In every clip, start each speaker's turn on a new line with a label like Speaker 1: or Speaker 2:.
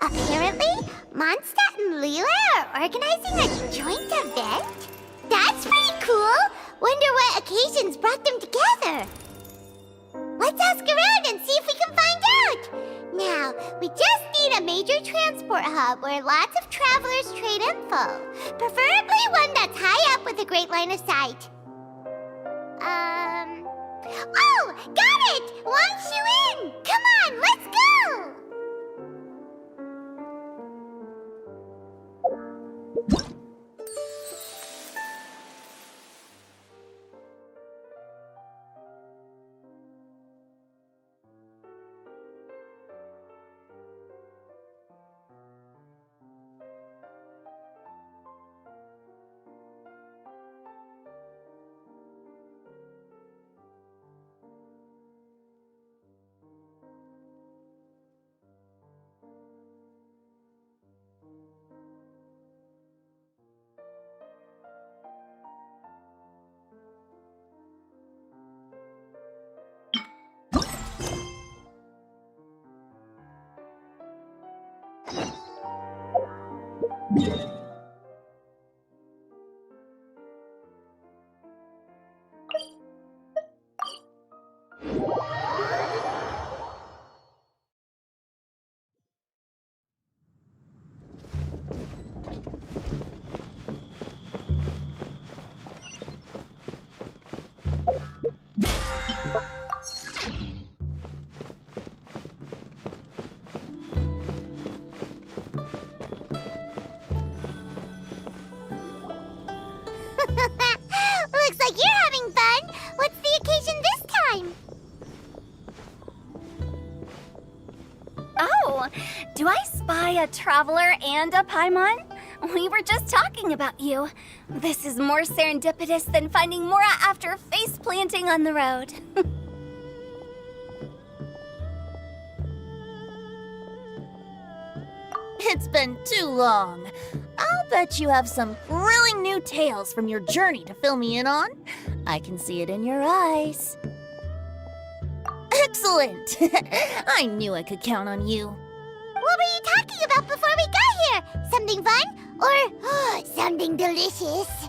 Speaker 1: Apparently, Mondstadt and Leela are organizing a joint event? That's pretty cool! Wonder what occasions brought them together. Let's ask around and see if we can find out! Now, we just need a major transport hub where lots of travelers trade info. Preferably one that's high up with a great line of sight. Oh! Got it! Wang Shuin! Come on, let's go! Looks like you're having fun. What's the occasion this time?
Speaker 2: Oh, do I spy a traveler and a Paimon? We were just talking about you. This is more serendipitous than finding Mora after face planting on the road.
Speaker 3: It's been too long. I'll bet you have some thrilling new tales from your journey to fill me in on. I can see it in your eyes. Excellent! I knew I could count on you.
Speaker 1: What were you talking about before we got here? Something fun? Or something delicious?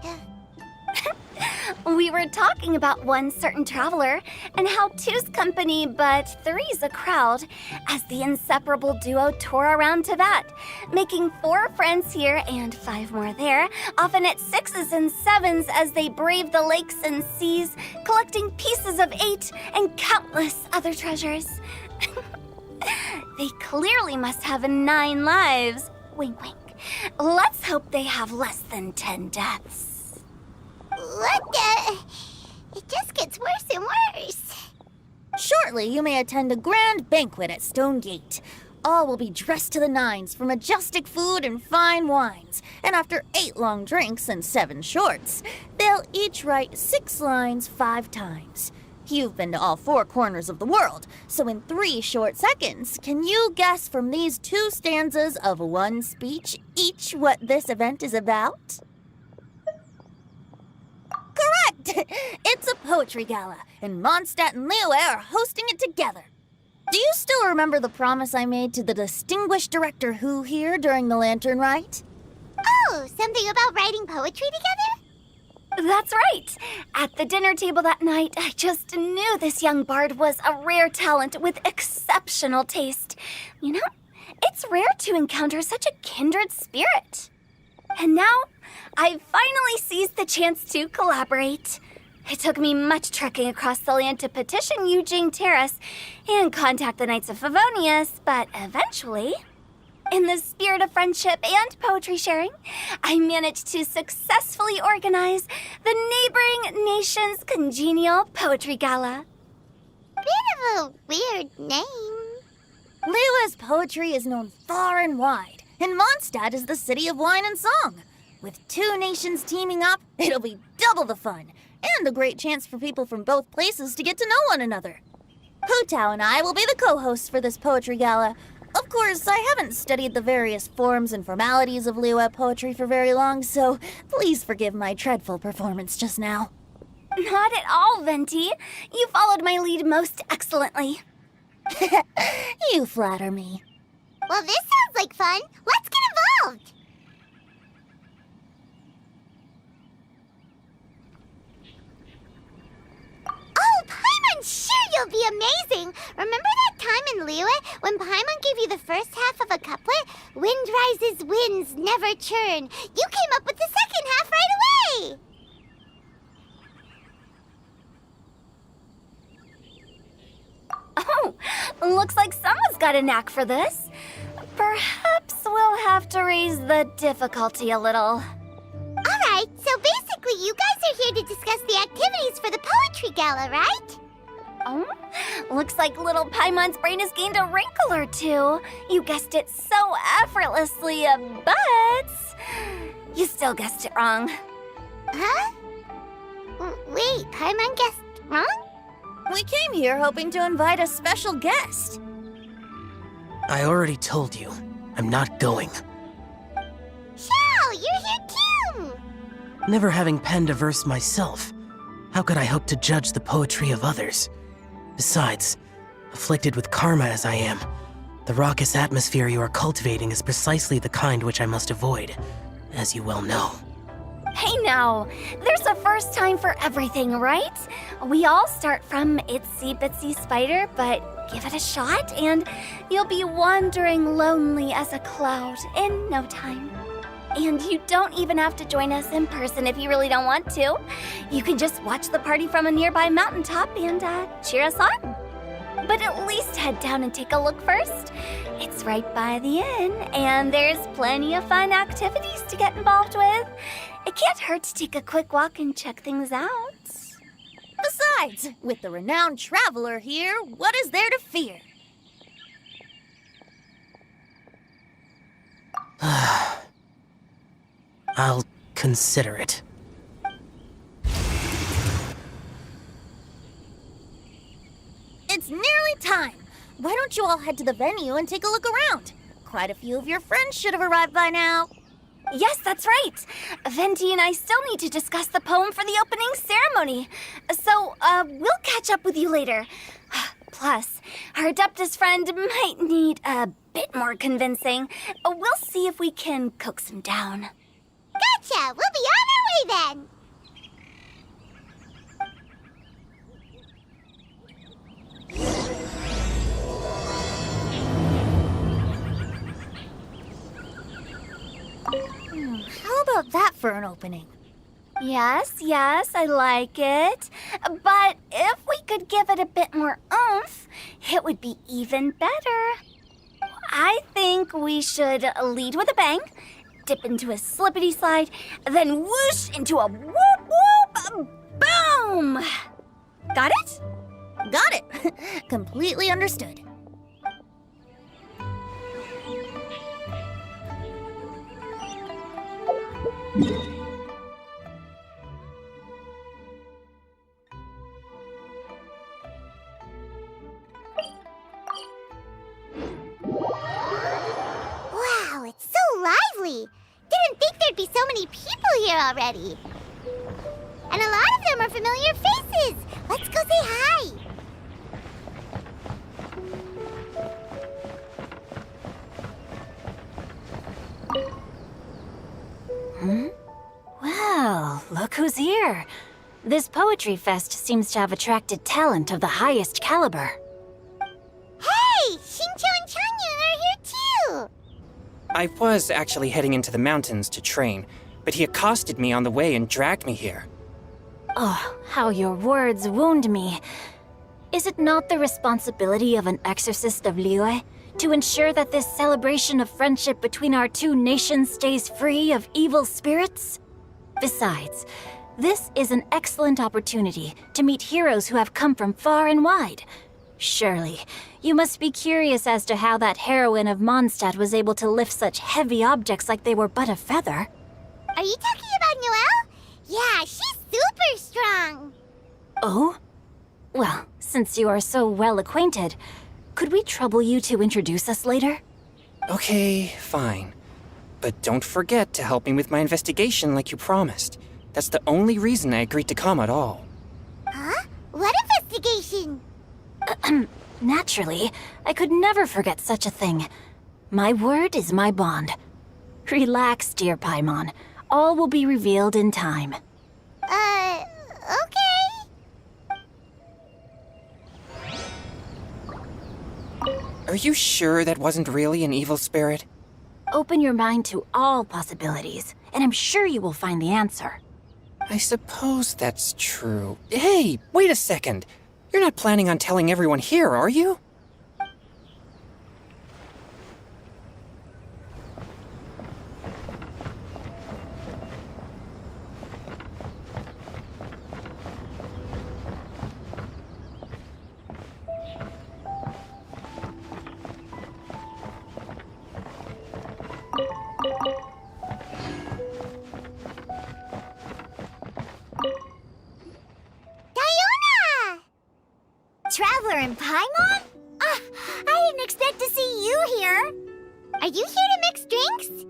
Speaker 2: We were talking about one certain traveler and how two's company but three's a crowd as the inseparable duo tour around Tibet, making 4 friends here and 5 more there, often at 6s and 7s as they brave the lakes and seas, collecting pieces of 8 and countless other treasures. They clearly must have 9 lives. Wink, wink. Let's hope they have less than 10 deaths.
Speaker 1: What the? It just gets worse and worse.
Speaker 3: Shortly, you may attend a grand banquet at Stone Gate. All will be dressed to the nines for majestic food and fine wines. And after 8 long drinks and 7 shorts, they'll each write 6 lines 5 times. You've been to all 4 corners of the world, so in 3 short seconds, can you guess from these 2 stanzas of 1 speech each what this event is about? Correct! It's a poetry gala, and Mondstadt and Liyue are hosting it together. Do you still remember the promise I made to the distinguished director Hu here during the lantern rite?
Speaker 1: Oh, something about writing poetry together?
Speaker 2: That's right. At the dinner table that night, I just knew this young bard was a rare talent with exceptional taste. You know, it's rare to encounter such a kindred spirit. And now, I've finally seized the chance to collaborate. It took me much trekking across the land to petition Yujing Terrace and contact the Knights of Favonius, but eventually, in the spirit of friendship and poetry sharing, I managed to successfully organize the neighboring nation's congenial poetry gala.
Speaker 1: Bit of a weird name.
Speaker 3: Liyue's poetry is known far and wide, and Mondstadt is the city of wine and song. With 2 nations teaming up, it'll be double the fun, and a great chance for people from both places to get to know one another. Hu Tao and I will be the co-hosts for this poetry gala. Of course, I haven't studied the various forms and formalities of Liyue poetry for very long, so please forgive my dreadful performance just now.
Speaker 2: Not at all, Venti. You followed my lead most excellently.
Speaker 3: You flatter me.
Speaker 1: Well, this sounds like fun. Let's get involved. Oh, Paimon, sure you'll be amazing. Remember that time in Liyue when Paimon gave you the first half of a couplet? Wind rises, winds never churn. You came up with the second half right away.
Speaker 2: Oh, looks like someone's got a knack for this. Perhaps we'll have to raise the difficulty a little.
Speaker 1: Alright, so basically you guys are here to discuss the activities for the poetry gala, right?
Speaker 2: Oh, looks like little Paimon's brain has gained a wrinkle or two. You guessed it so effortlessly, but you still guessed it wrong.
Speaker 1: Huh? Wait, Paimon guessed wrong?
Speaker 3: We came here hoping to invite a special guest.
Speaker 4: I already told you, I'm not going.
Speaker 1: Xiao, you're here too!
Speaker 4: Never having penned a verse myself, how could I hope to judge the poetry of others? Besides, afflicted with karma as I am, the raucous atmosphere you are cultivating is precisely the kind which I must avoid, as you well know.
Speaker 2: Hey now, there's a first time for everything, right? We all start from itsy bitsy spider, but give it a shot and you'll be wandering lonely as a cloud in no time. And you don't even have to join us in person if you really don't want to. You can just watch the party from a nearby mountaintop and cheer us on. But at least head down and take a look first. It's right by the inn, and there's plenty of fun activities to get involved with. It can't hurt to take a quick walk and check things out.
Speaker 3: Besides, with the renowned traveler here, what is there to fear?
Speaker 4: I'll consider it.
Speaker 3: It's nearly time. Why don't you all head to the venue and take a look around? Quite a few of your friends should have arrived by now.
Speaker 2: Yes, that's right. Venti and I still need to discuss the poem for the opening ceremony. So, we'll catch up with you later. Plus, our Adeptus friend might need a bit more convincing. We'll see if we can coax him down.
Speaker 1: Gotcha! We'll be on our way then!
Speaker 3: How about that for an opening?
Speaker 2: Yes, I like it. But if we could give it a bit more oomph, it would be even better. I think we should lead with a bang, dip into a slippity slide, then whoosh into a whoop whoop boom! Got it?
Speaker 3: Got it. Completely understood.
Speaker 1: Wow, it's so lively! Didn't think there'd be so many people here already. And a lot of them are familiar faces. Let's go say hi.
Speaker 5: Well, look who's here. This poetry fest seems to have attracted talent of the highest caliber.
Speaker 1: Hey, Shincho and Changyun are here too.
Speaker 6: I was actually heading into the mountains to train, but he accosted me on the way and dragged me here.
Speaker 5: Oh, how your words wound me. Is it not the responsibility of an exorcist of Liyue to ensure that this celebration of friendship between our two nations stays free of evil spirits? Besides, this is an excellent opportunity to meet heroes who have come from far and wide. Surely, you must be curious as to how that heroine of Mondstadt was able to lift such heavy objects like they were but a feather.
Speaker 1: Are you talking about Noelle? Yeah, she's super strong.
Speaker 5: Oh? Well, since you are so well acquainted, could we trouble you to introduce us later?
Speaker 6: Okay, fine. But don't forget to help me with my investigation like you promised. That's the only reason I agreed to come at all.
Speaker 1: Huh? What investigation?
Speaker 5: Naturally, I could never forget such a thing. My word is my bond. Relax, dear Paimon. All will be revealed in time.
Speaker 1: Okay.
Speaker 6: Are you sure that wasn't really an evil spirit?
Speaker 5: Open your mind to all possibilities, and I'm sure you will find the answer.
Speaker 6: I suppose that's true. Hey, wait a second. You're not planning on telling everyone here, are you?
Speaker 1: Diona! Traveler in Paimon? I didn't expect to see you here. Are you here to mix drinks?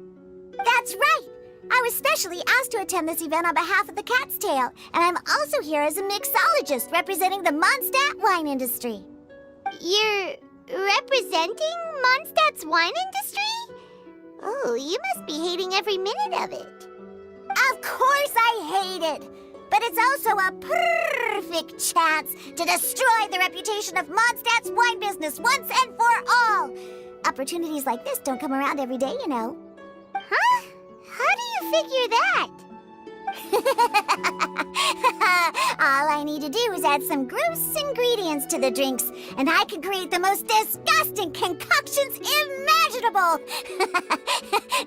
Speaker 1: That's right. I was specially asked to attend this event on behalf of the Cat's Tail, and I'm also here as a mixologist representing the Mondstadt wine industry. You're representing Mondstadt's wine industry? Oh, you must be hating every minute of it. Of course I hate it! But it's also a perfect chance to destroy the reputation of Mondstadt's wine business once and for all! Opportunities like this don't come around every day, you know. Huh? How do you figure that? All I need to do is add some gross ingredients to the drinks, and I can create the most disgusting concoctions imaginable!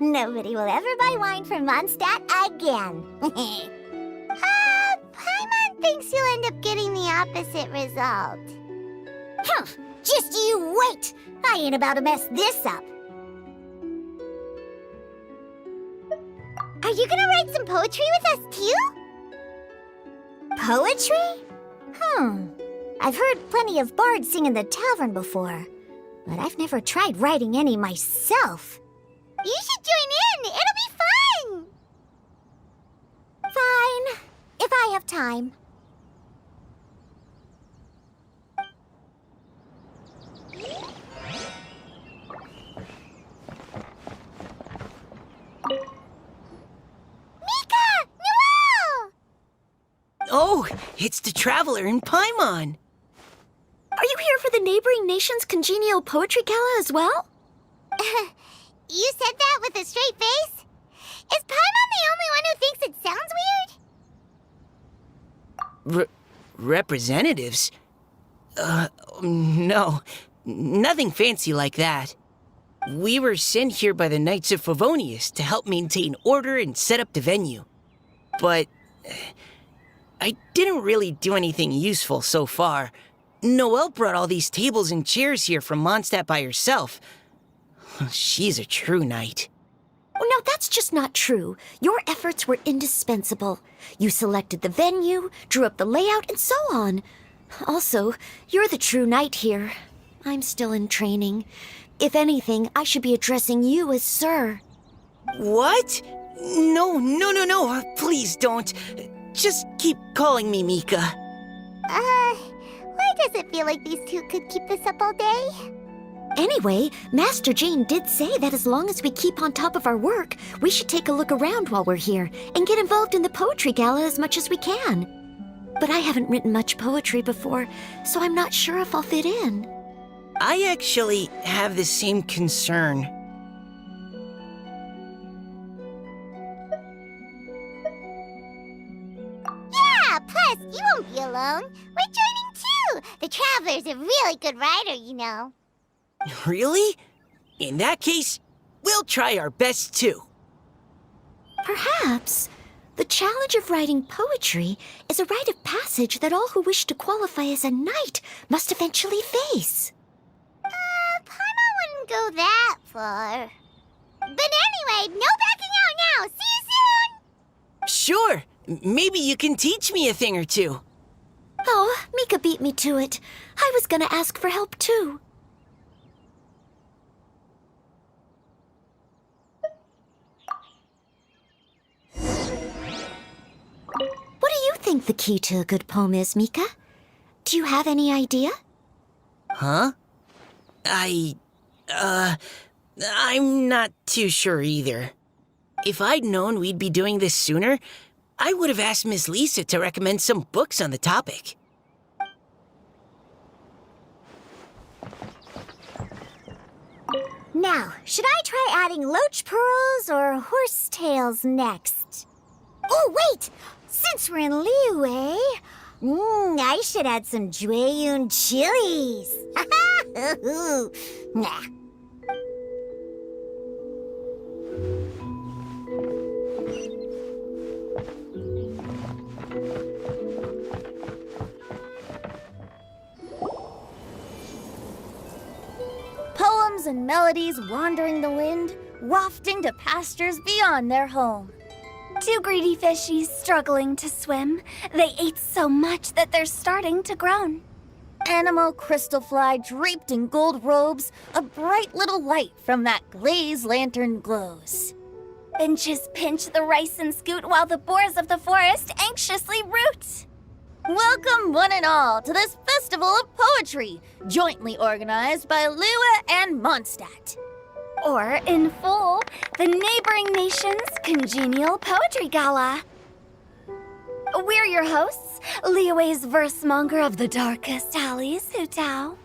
Speaker 1: Nobody will ever buy wine from Mondstadt again. Paimon thinks you'll end up getting the opposite result. Just you wait! I ain't about to mess this up. Are you gonna write some poetry with us too? Poetry? I've heard plenty of bards sing in the tavern before, but I've never tried writing any myself. You should join in! It'll be fun! Fine, if I have time.
Speaker 4: Oh, it's the Traveler in Paimon.
Speaker 2: Are you here for the neighboring nation's congenial poetry gala as well?
Speaker 1: You said that with a straight face? Is Paimon the only one who thinks it sounds weird?
Speaker 4: Representatives? No. Nothing fancy like that. We were sent here by the Knights of Favonius to help maintain order and set up the venue. But I didn't really do anything useful so far. Noelle brought all these tables and chairs here from Mondstadt by herself. She's a true knight.
Speaker 7: Oh, no, that's just not true. Your efforts were indispensable. You selected the venue, drew up the layout, and so on. Also, you're the true knight here. I'm still in training. If anything, I should be addressing you as Sir.
Speaker 4: What? No. Please don't. Just keep calling me Mika.
Speaker 1: Why does it feel like these two could keep this up all day?
Speaker 7: Anyway, Master Jane did say that as long as we keep on top of our work, we should take a look around while we're here and get involved in the poetry gala as much as we can. But I haven't written much poetry before, so I'm not sure if I'll fit in.
Speaker 4: I actually have the same concern.
Speaker 1: Yeah, plus, you won't be alone. We're joining too. The Traveler's a really good writer, you know.
Speaker 4: Really? In that case, we'll try our best too.
Speaker 7: Perhaps the challenge of writing poetry is a rite of passage that all who wish to qualify as a knight must eventually face.
Speaker 1: Paimon wouldn't go that far. But anyway, no backing out now. See you soon!
Speaker 4: Sure, maybe you can teach me a thing or two.
Speaker 7: Oh, Mika beat me to it. I was gonna ask for help too. What do you think the key to a good poem is, Mika? Do you have any idea?
Speaker 4: Huh?
Speaker 8: I'm not too sure either. If I'd known we'd be doing this sooner, I would have asked Miss Lisa to recommend some books on the topic.
Speaker 1: Now, should I try adding loach pearls or horse tails next? Oh, wait! Since we're in Liyue, I should add some Jueyun chilies. Nah.
Speaker 3: Poems and melodies wandering the wind, wafting to pastures beyond their home.
Speaker 2: Two greedy fishies struggling to swim. They ate so much that they're starting to groan.
Speaker 3: Animal crystal fly draped in gold robes, a bright little light from that glazed lantern glows.
Speaker 2: Finches pinch the rice and scoot while the boars of the forest anxiously root.
Speaker 3: Welcome, one and all, to this festival of poetry, jointly organized by Liyue and Mondstadt.
Speaker 2: Or, in full, the neighboring nation's congenial poetry gala. We're your hosts, Liyue's verse-monger of the darkest alleys, Hutao.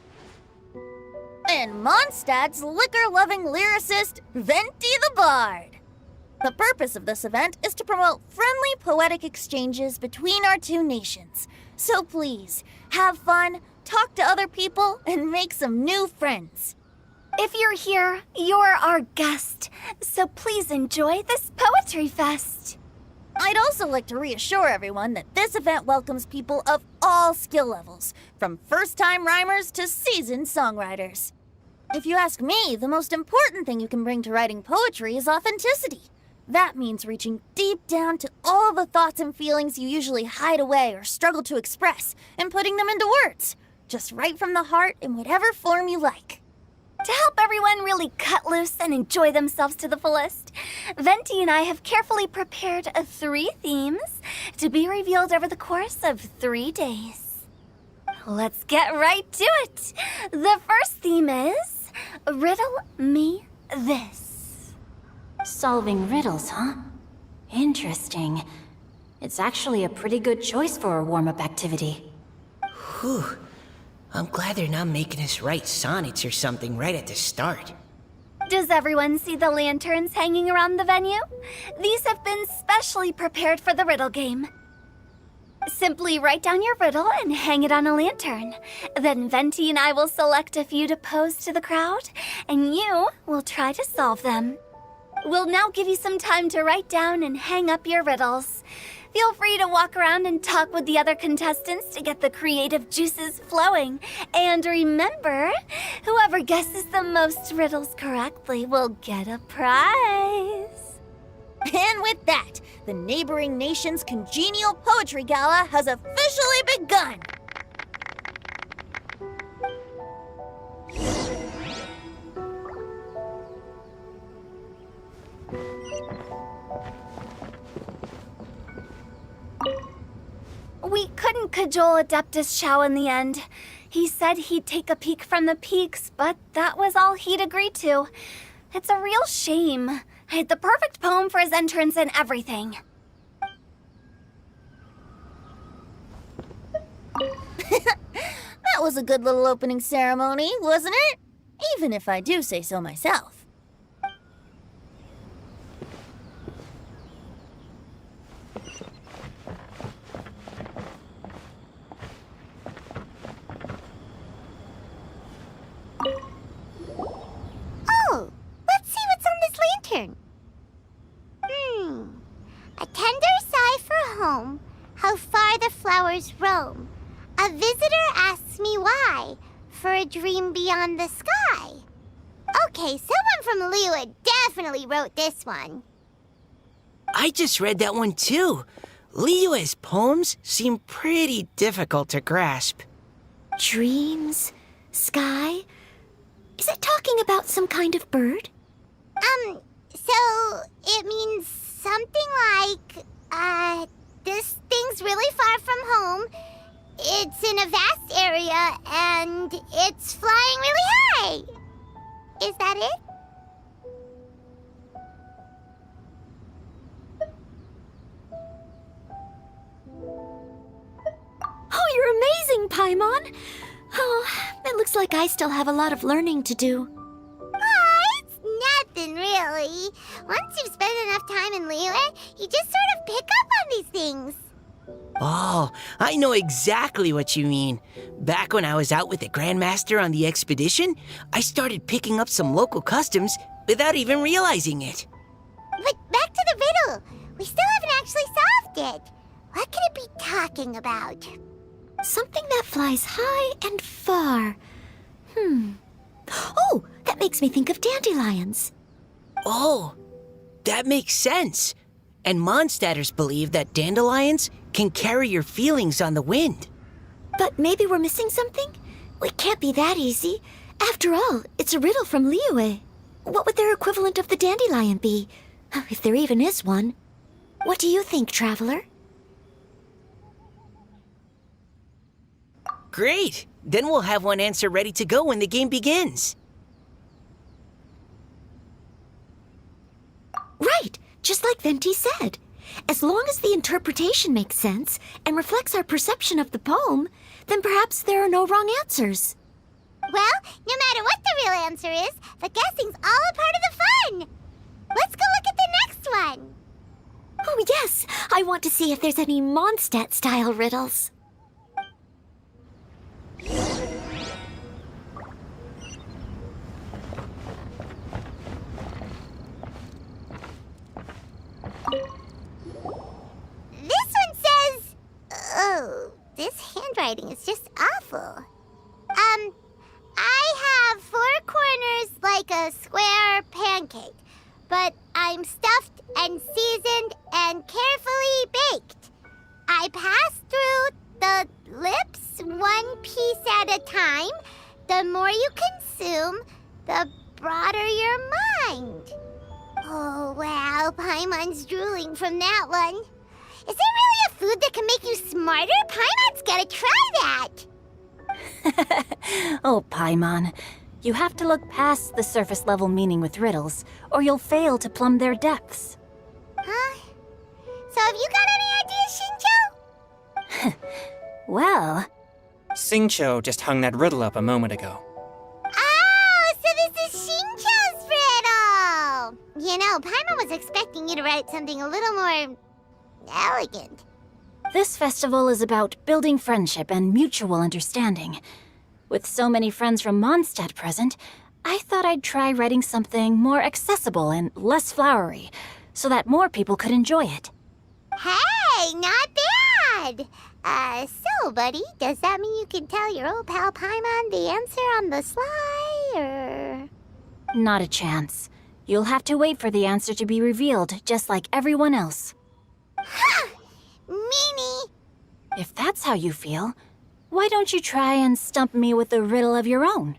Speaker 3: And Mondstadt's liquor-loving lyricist, Venti the Bard. The purpose of this event is to promote friendly poetic exchanges between our two nations. So please, have fun, talk to other people, and make some new friends.
Speaker 2: If you're here, you're our guest, so please enjoy this poetry fest.
Speaker 3: I'd also like to reassure everyone that this event welcomes people of all skill levels, from first-time rhymers to seasoned songwriters. If you ask me, the most important thing you can bring to writing poetry is authenticity. That means reaching deep down to all the thoughts and feelings you usually hide away or struggle to express, and putting them into words, just right from the heart in whatever form you like.
Speaker 2: To help everyone really cut loose and enjoy themselves to the fullest, Venti and I have carefully prepared 3 themes to be revealed over the course of 3 days. Let's get right to it. The first theme is Riddle Me This.
Speaker 5: Solving riddles, huh? Interesting. It's actually a pretty good choice for a warm-up activity.
Speaker 8: Whew. I'm glad they're not making us write sonnets or something right at the start.
Speaker 2: Does everyone see the lanterns hanging around the venue? These have been specially prepared for the riddle game. Simply write down your riddle and hang it on a lantern. Then Venti and I will select a few to pose to the crowd, and you will try to solve them. We'll now give you some time to write down and hang up your riddles. Feel free to walk around and talk with the other contestants to get the creative juices flowing. And remember, whoever guesses the most riddles correctly will get a prize.
Speaker 3: And with that, the neighboring nation's congenial poetry gala has officially begun.
Speaker 2: We couldn't cajole Adeptus Shao in the end. He said he'd take a peek from the peaks, but that was all he'd agreed to. It's a real shame. I had the perfect poem for his entrance and everything.
Speaker 3: That was a good little opening ceremony, wasn't it? Even if I do say so myself.
Speaker 1: Oh, let's see what's on this lantern. A tender sigh for home, how far the flowers roam. A visitor asks me why, for a dream beyond the sky. Okay, someone from Liyue definitely wrote this one.
Speaker 8: I just read that one too. Liyue's poems seem pretty difficult to grasp.
Speaker 7: Dreams? Sky? Is it talking about some kind of bird?
Speaker 1: So it means something like, this thing's really far from home. It's in a vast area, and it's flying really high. Is that it?
Speaker 7: Paimon. Oh, it looks like I still have a lot of learning to do.
Speaker 1: It's nothing, really. Once you've spent enough time in Liyue, you just sort of pick up on these things.
Speaker 8: Oh, I know exactly what you mean. Back when I was out with the Grandmaster on the expedition, I started picking up some local customs without even realizing it.
Speaker 1: But back to the riddle. We still haven't actually solved it. What could it be talking about?
Speaker 7: Something that flies high and far. Oh, that makes me think of dandelions.
Speaker 8: Oh, that makes sense. And Mondstadters believe that dandelions can carry your feelings on the wind.
Speaker 7: But maybe we're missing something? It can't be that easy. After all, it's a riddle from Liyue. What would their equivalent of the dandelion be? If there even is one. What do you think, Traveler?
Speaker 8: Great! Then we'll have one answer ready to go when the game begins.
Speaker 7: Right, just like Venti said. As long as the interpretation makes sense and reflects our perception of the poem, then perhaps there are no wrong answers.
Speaker 1: Well, no matter what the real answer is, the guessing's all a part of the fun. Let's go look at the next one.
Speaker 7: Oh yes, I want to see if there's any Mondstadt-style riddles.
Speaker 1: This one says... Oh, this handwriting is just awful. I have 4 corners like a square pancake, but I'm stuffed and seasoned and carefully baked. I pass through the lips 1 piece at a time. The more you consume, the broader your mind. Oh, wow, Paimon's drooling from that one. Is there really a food that can make you smarter? Paimon's gotta try that.
Speaker 5: Oh, Paimon. You have to look past the surface level meaning with riddles, or you'll fail to plumb their depths.
Speaker 1: Huh? So have you got any ideas, Shinjo?
Speaker 5: Well,
Speaker 6: Xingqiu just hung that riddle up a moment ago.
Speaker 1: Oh, so this is Shinjo's riddle! You know, Paimon was expecting you to write something a little more... elegant.
Speaker 5: this festival is about building friendship and mutual understanding. With so many friends from Mondstadt present, I thought I'd try writing something more accessible and less flowery, so that more people could enjoy it.
Speaker 1: Hey, not bad! So, buddy, does that mean you can tell your old pal Paimon the answer on the sly, or...?
Speaker 5: Not a chance. You'll have to wait for the answer to be revealed, just like everyone else.
Speaker 1: Ha! Meanie!
Speaker 5: If that's how you feel, why don't you try and stump me with a riddle of your own?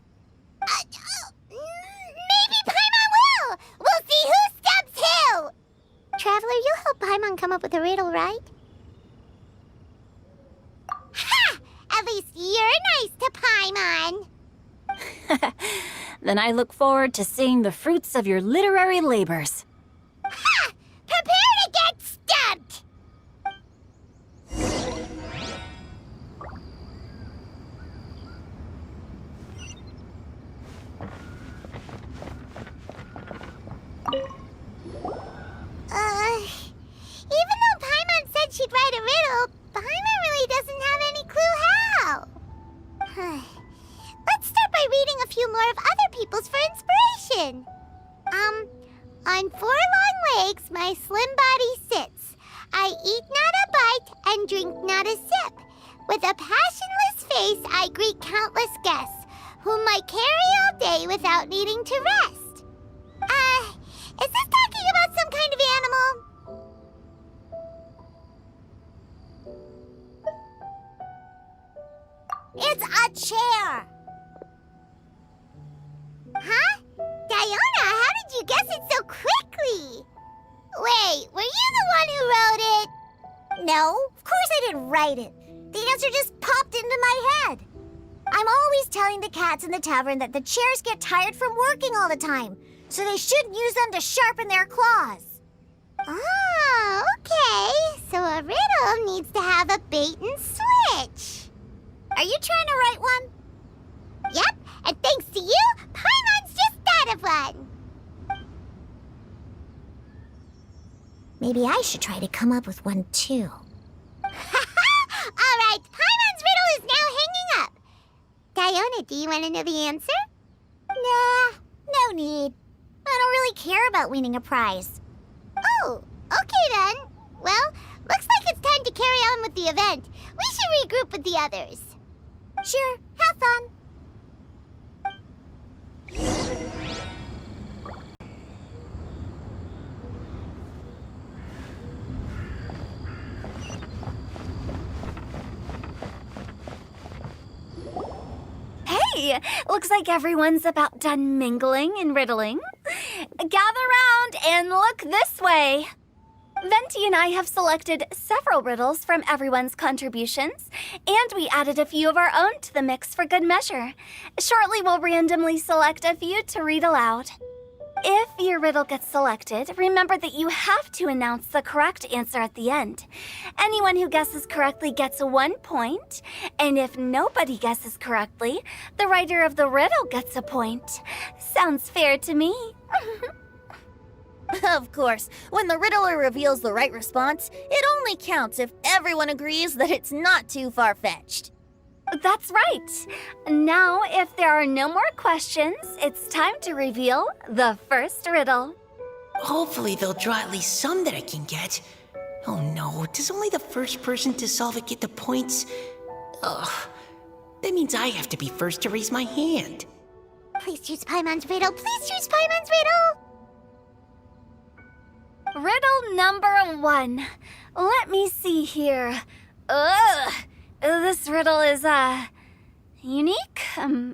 Speaker 1: Maybe Paimon will! We'll see who stumps who! Traveler, you'll help Paimon come up with a riddle, right? Ha! At least you're nice to Paimon!
Speaker 5: Then I look forward to seeing the fruits of your literary labors.
Speaker 1: Ha! Prepare to get stumped! Even though Paimon said she'd write a riddle, Paimon really doesn't have any clue how. Let's start by reading a few more of other people's for inspiration. On 4 long legs, my slim body sits. I eat not a bite and drink not a sip. With a passionless face, I greet countless guests, whom I carry all day without needing to rest. Is this talking about some kind of animal? It's a chair! Huh? Diona, how did you guess it so quickly? Wait, were you the one who wrote it? No, of course I didn't write it. The answer just popped into my head. I'm always telling the cats in the tavern that the chairs get tired from working all the time, so they shouldn't use them to sharpen their claws. Oh, okay. So a riddle needs to have a bait and switch. Are you trying to write one? Yep, and thanks to you, Paimon's just thought of one.
Speaker 7: Maybe I should try to come up with one too.
Speaker 1: All right, Paimon's riddle is now hanging up. Diona, do you want to know the answer?
Speaker 7: Nah, no need. I don't really care about winning a prize.
Speaker 1: Oh, okay then. Well, looks like it's time to carry on with the event. We should regroup with the others.
Speaker 7: Sure, have fun.
Speaker 2: Hey, looks like everyone's about done mingling and riddling. Gather round and look this way. Venti and I have selected several riddles from everyone's contributions, and we added a few of our own to the mix for good measure. Shortly, we'll randomly select a few to read aloud. If your riddle gets selected, remember that you have to announce the correct answer at the end. Anyone who guesses correctly gets 1 point, and if nobody guesses correctly, the writer of the riddle gets a point. Sounds fair to me.
Speaker 3: Of course, when the riddler reveals the right response, it only counts if everyone agrees that it's not too far-fetched.
Speaker 2: That's right. Now, if there are no more questions, it's time to reveal the first riddle.
Speaker 8: Hopefully they'll draw at least some that I can get. Oh no, does only the first person to solve it get the points? Ugh, that means I have to be first to raise my hand.
Speaker 1: Please choose Paimon's riddle. Please choose Paimon's riddle.
Speaker 2: Riddle number 1. Let me see here. Ugh. This riddle is, unique,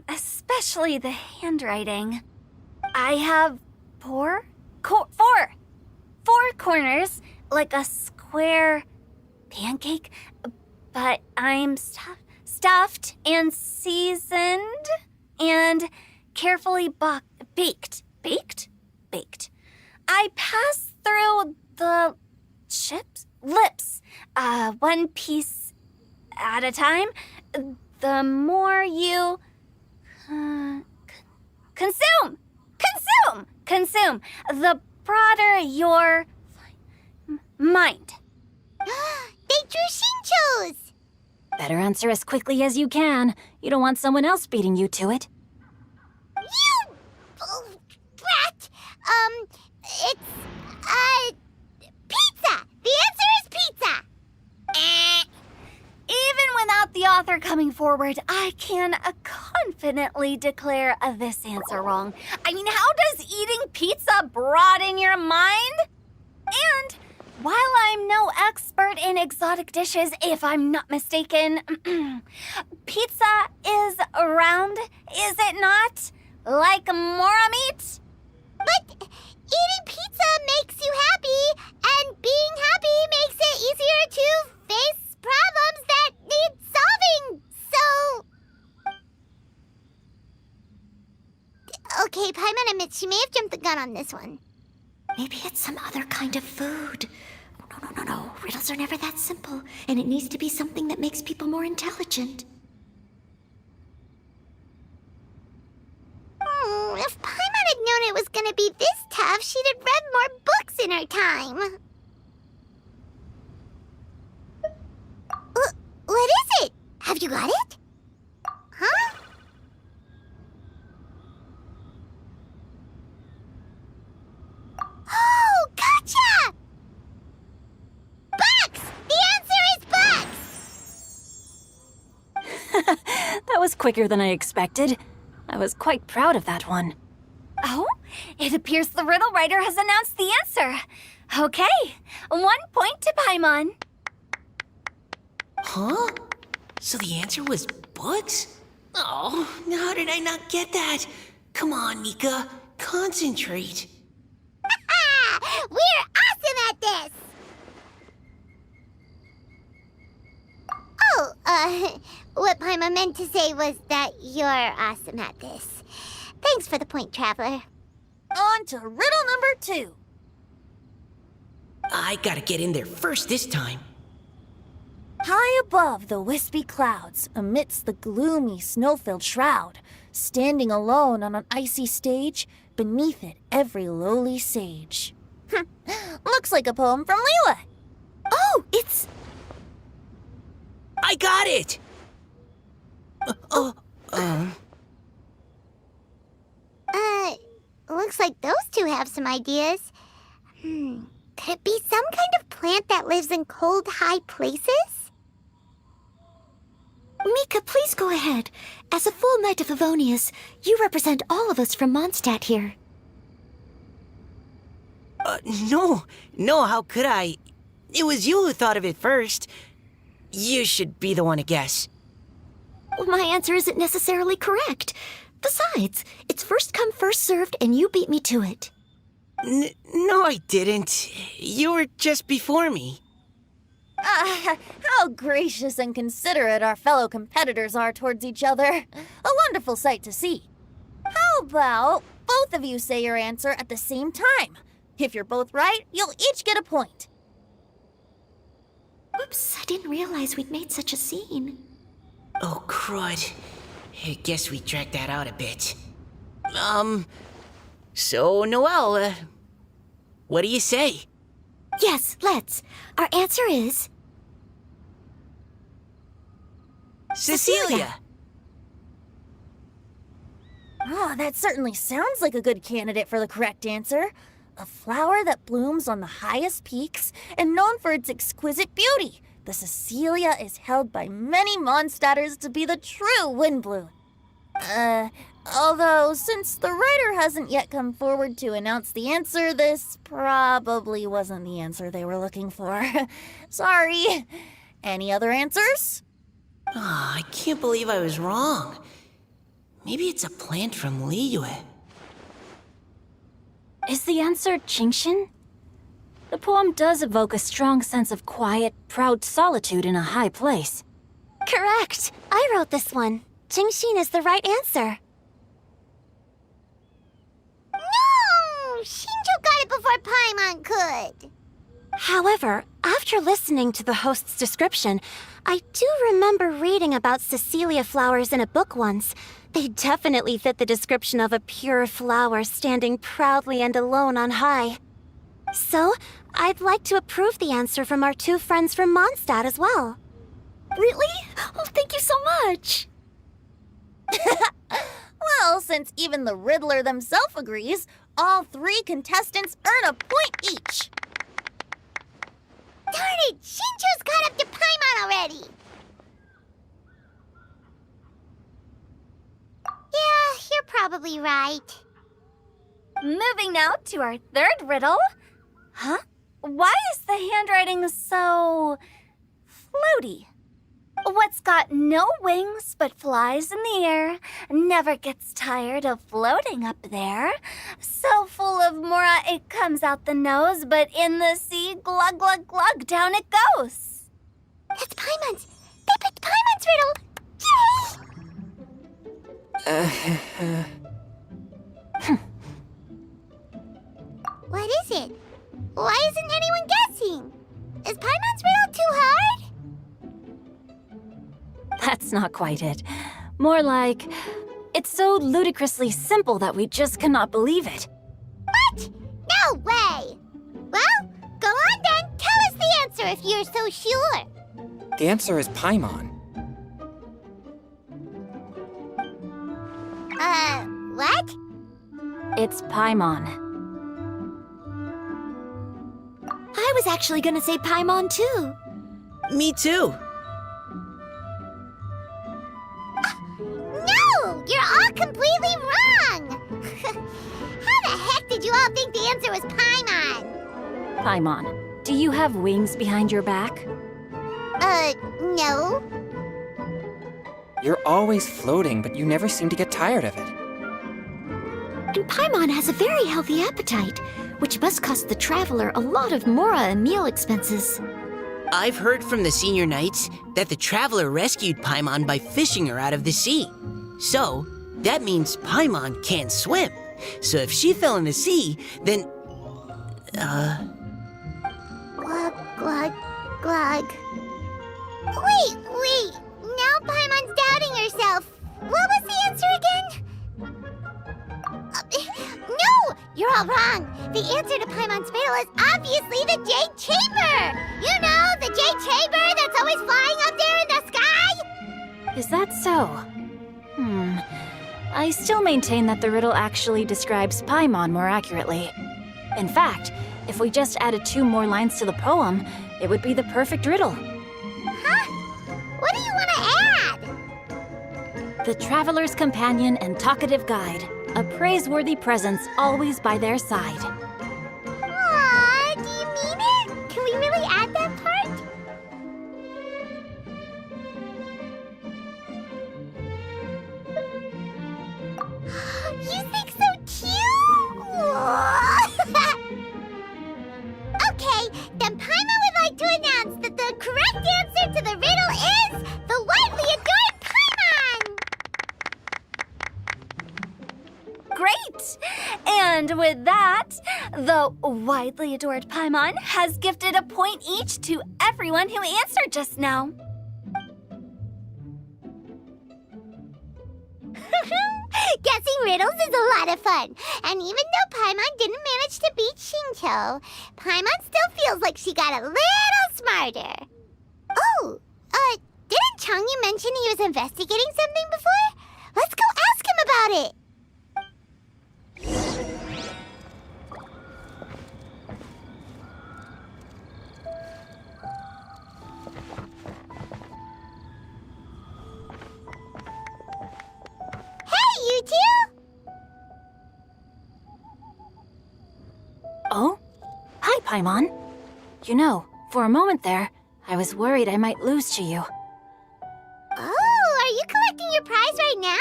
Speaker 2: especially the handwriting. I have four corners, like a square pancake, but I'm stuffed and seasoned and carefully baked. Baked. I pass through the lips, one piece at a time. The more you consume, the broader your mind.
Speaker 1: They drew Shinchos!
Speaker 5: Better answer as quickly as you can. You don't want someone else beating you to it.
Speaker 1: You brat! It's, pizza! The answer is pizza!
Speaker 2: Even without the author coming forward, I can confidently declare this answer wrong. I mean, how does eating pizza broaden your mind? And while I'm no expert in exotic dishes, if I'm not mistaken, pizza is round, is it not? Like mora meat?
Speaker 1: But eating pizza makes you happy, and being happy makes it easier to face problems that need solving, so... Okay, Paimon admits she may have jumped the gun on this one.
Speaker 7: Maybe it's some other kind of food. No. Riddles are never that simple, and it needs to be something that makes people more intelligent.
Speaker 1: If Paimon had known it was gonna be this tough, she'd have read more books in her time. What is it? Have you got it? Huh? Oh, gotcha! Bucks! The answer is bucks!
Speaker 5: That was quicker than I expected. I was quite proud of that one.
Speaker 2: Oh, it appears the riddle writer has announced the answer. Okay, 1 point to Paimon.
Speaker 8: Huh? So the answer was bugs? Oh, how did I not get that? Come on, Mika, concentrate.
Speaker 1: We're awesome at this! Oh, what Paimon meant to say was that you're awesome at this. Thanks for the point, Traveler.
Speaker 3: On to riddle number 2.
Speaker 8: I gotta get in there first this time.
Speaker 3: High above the wispy clouds, amidst the gloomy snow-filled shroud, standing alone on an icy stage, beneath it every lowly sage. Looks like a poem from Liyue.
Speaker 7: Oh, it's...
Speaker 8: I got it!
Speaker 1: Looks like those two have some ideas. Could it be some kind of plant that lives in cold, high places?
Speaker 7: Mika, please go ahead. As a full Knight of Favonius, you represent all of us from Mondstadt here.
Speaker 8: No, how could I? It was you who thought of it first. You should be the one to guess.
Speaker 7: My answer isn't necessarily correct. Besides, it's first come, first served, and you beat me to it.
Speaker 8: No, I didn't. You were just before me.
Speaker 3: How gracious and considerate our fellow competitors are towards each other. A wonderful sight to see. How about both of you say your answer at the same time? If you're both right, you'll each get a point.
Speaker 7: Oops, I didn't realize we'd made such a scene.
Speaker 8: Oh, crud. I guess we dragged that out a bit. So, Noelle, what do you say?
Speaker 7: Yes, let's. Our answer is...
Speaker 8: Cecilia!
Speaker 3: Oh, that certainly sounds like a good candidate for the correct answer. A flower that blooms on the highest peaks and known for its exquisite beauty. The Cecilia is held by many Mondstadters to be the true windbloom. Although, since the writer hasn't yet come forward to announce the answer, this probably wasn't the answer they were looking for. Sorry. Any other answers?
Speaker 8: I can't believe I was wrong. Maybe it's a plant from Liyue.
Speaker 5: Is the answer Genshin? The poem does evoke a strong sense of quiet, proud solitude in a high place.
Speaker 1: Correct. I wrote this one. Genshin is the right answer. No! Shinjo got it before Paimon could. However, after listening to the host's description, I do remember reading about Cecilia flowers in a book once. They definitely fit the description of a pure flower standing proudly and alone on high. So, I'd like to approve the answer from our two friends from Mondstadt as well.
Speaker 7: Really? Oh, thank you so much.
Speaker 3: Well, since even the Riddler themselves agrees, all three contestants earn a point each.
Speaker 1: Darn it! Shinjo's caught up to Paimon already! Yeah, you're probably right.
Speaker 2: Moving now to our third riddle. Huh? Why is the handwriting so... floaty? What's got no wings but flies in the air, never gets tired of floating up there. So full of mora it comes out the nose, but in the sea, glug glug glug, down it goes.
Speaker 1: That's Paimon's! They picked Paimon's riddle! Yay! What is it? Why isn't anyone guessing? Is Paimon's riddle too hard?
Speaker 5: That's not quite it. More like, it's so ludicrously simple that we just cannot believe it.
Speaker 1: What? No way! Well, go on then. Tell us the answer if you're so sure.
Speaker 6: The answer is Paimon.
Speaker 1: What?
Speaker 5: It's Paimon.
Speaker 7: I was actually gonna say Paimon too.
Speaker 8: Me too.
Speaker 1: No! You're all completely wrong! How the heck did you all think the answer was Paimon?
Speaker 5: Paimon, do you have wings behind your back?
Speaker 1: No.
Speaker 6: You're always floating, but you never seem to get tired of it.
Speaker 7: And Paimon has a very healthy appetite, which must cost the traveler a lot of mora and meal expenses.
Speaker 8: I've heard from the senior knights that the traveler rescued Paimon by fishing her out of the sea. So, that means Paimon can't swim. So if she fell in the sea, then...
Speaker 1: Glug, glug, glug. Wait. Now Paimon's doubting herself. What was the answer again? No! You're all wrong. The answer to Paimon's riddle is obviously the Jade Chamber! You know, the Jade Chamber that's always flying up there in the sky?
Speaker 5: Is that so? I still maintain that the riddle actually describes Paimon more accurately. In fact, if we just added 2 more lines to the poem, it would be the perfect riddle.
Speaker 1: Huh? What do you want to add?
Speaker 5: The traveler's companion and talkative guide, a praiseworthy presence always by their side.
Speaker 1: Aw, do you mean it? Can we really add that part? You think so too? Okay, then Paimon would like to announce that the correct answer to the riddle is the widely adored Paimon!
Speaker 2: Great! And with that, the widely adored Paimon has gifted a point each to everyone who answered just now.
Speaker 1: Guessing riddles is a lot of fun. And even though Paimon didn't manage to beat Shinto, Paimon still feels like she got a little smarter. Oh, didn't Changyu mention he was investigating something before? Let's go ask him about it. You two?
Speaker 5: Oh? Hi, Paimon. You know, for a moment there, I was worried I might lose to you.
Speaker 1: Oh, are you collecting your prize right now?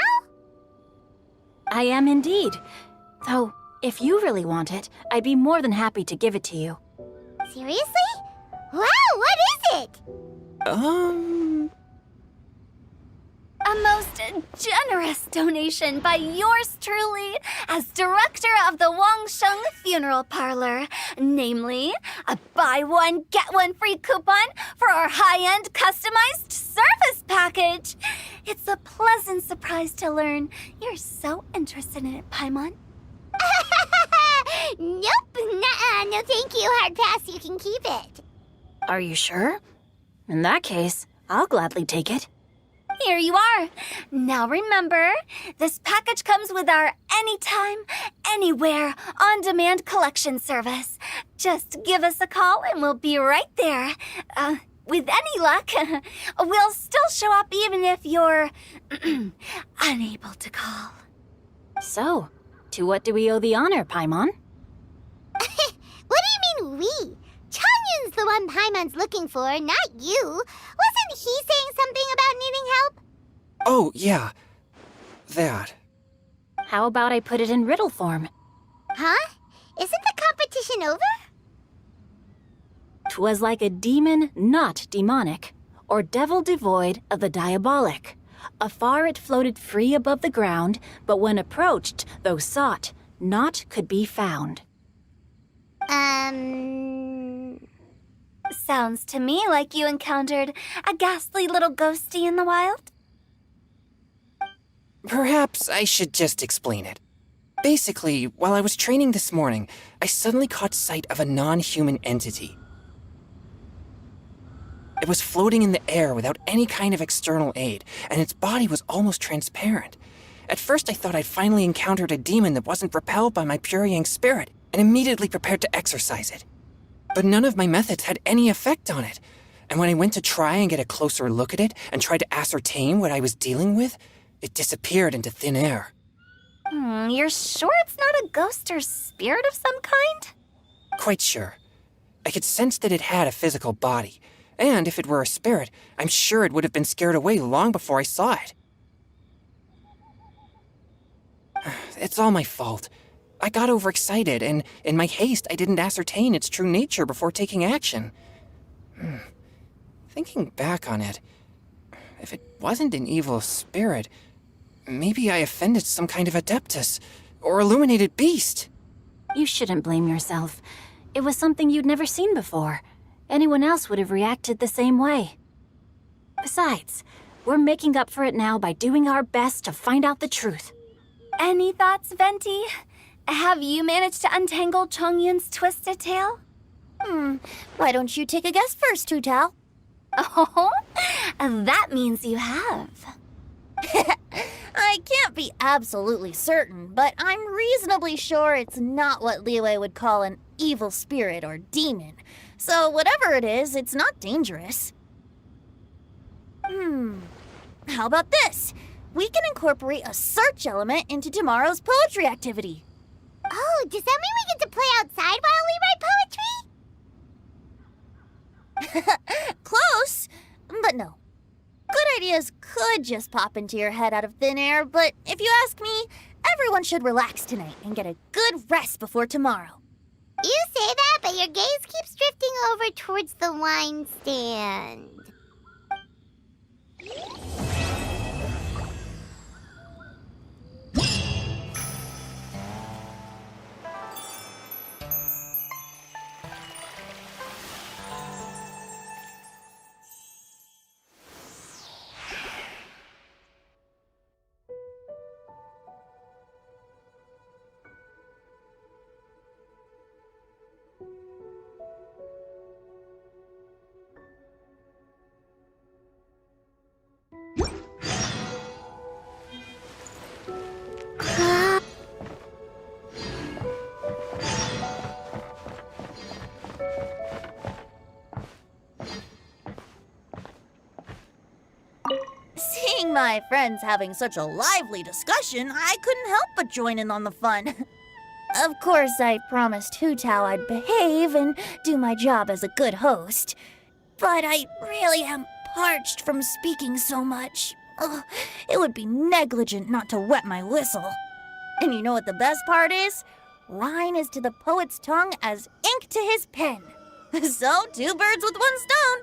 Speaker 5: I am indeed. Though, if you really want it, I'd be more than happy to give it to you.
Speaker 1: Seriously? Wow, what is it?
Speaker 2: A most generous donation by yours truly as director of the Wangsheng Funeral Parlor. Namely, a buy one, get one free coupon for our high-end customized service package. It's a pleasant surprise to learn you're so interested in it, Paimon.
Speaker 1: Nope, nuh-uh, no thank you, hard pass, you can keep it.
Speaker 5: Are you sure? In that case, I'll gladly take it.
Speaker 2: Here you are. Now remember, this package comes with our anytime, anywhere, on-demand collection service. Just give us a call and we'll be right there. With any luck, we'll still show up even if you're unable to call.
Speaker 5: So, to what do we owe the honor, Paimon?
Speaker 1: What do you mean we? Changyun's the one Paimon's looking for, not you. Wasn't he saying something about needing help?
Speaker 6: Oh, yeah. That.
Speaker 5: How about I put it in riddle form?
Speaker 1: Huh? Isn't the competition over?
Speaker 5: 'Twas like a demon not demonic, or devil devoid of the diabolic. Afar it floated free above the ground, but when approached, though sought, naught could be found.
Speaker 2: Sounds to me like you encountered a ghastly little ghosty in the wild.
Speaker 6: Perhaps I should just explain it. Basically, while I was training this morning, I suddenly caught sight of a non-human entity. It was floating in the air without any kind of external aid, and its body was almost transparent. At first I thought I'd finally encountered a demon that wasn't repelled by my Puriyang spirit, and immediately prepared to exorcise it. But none of my methods had any effect on it, and when I went to try and get a closer look at it and tried to ascertain what I was dealing with, it disappeared into thin air.
Speaker 2: You're sure it's not a ghost or spirit of some kind?
Speaker 6: Quite sure. I could sense that it had a physical body, and if it were a spirit, I'm sure it would have been scared away long before I saw it. It's all my fault. I got overexcited, and in my haste, I didn't ascertain its true nature before taking action. Thinking back on it, if it wasn't an evil spirit, maybe I offended some kind of adeptus or illuminated beast.
Speaker 5: You shouldn't blame yourself. It was something you'd never seen before. Anyone else would have reacted the same way. Besides, we're making up for it now by doing our best to find out the truth.
Speaker 2: Any thoughts, Venti? Have you managed to untangle Chongyun's twisted tail?
Speaker 3: Why don't you take a guess first, Hu Tao?
Speaker 2: Oh, that means you have.
Speaker 3: I can't be absolutely certain, but I'm reasonably sure it's not what Liyue would call an evil spirit or demon. So whatever it is, it's not dangerous. How about this? We can incorporate a search element into tomorrow's poetry activity.
Speaker 1: Oh, does that mean we get to play outside while we write poetry?
Speaker 3: Close, but no. Good ideas could just pop into your head out of thin air, but if you ask me, everyone should relax tonight and get a good rest before tomorrow.
Speaker 1: You say that, but your gaze keeps drifting over towards the wine stand.
Speaker 3: Seeing my friends having such a lively discussion, I couldn't help but join in on the fun. Of course, I promised Hu Tao I'd behave and do my job as a good host. But I really am parched from speaking so much. Ugh, it would be negligent not to wet my whistle. And you know what the best part is? Wine is to the poet's tongue as ink to his pen. So, 2 birds with 1 stone.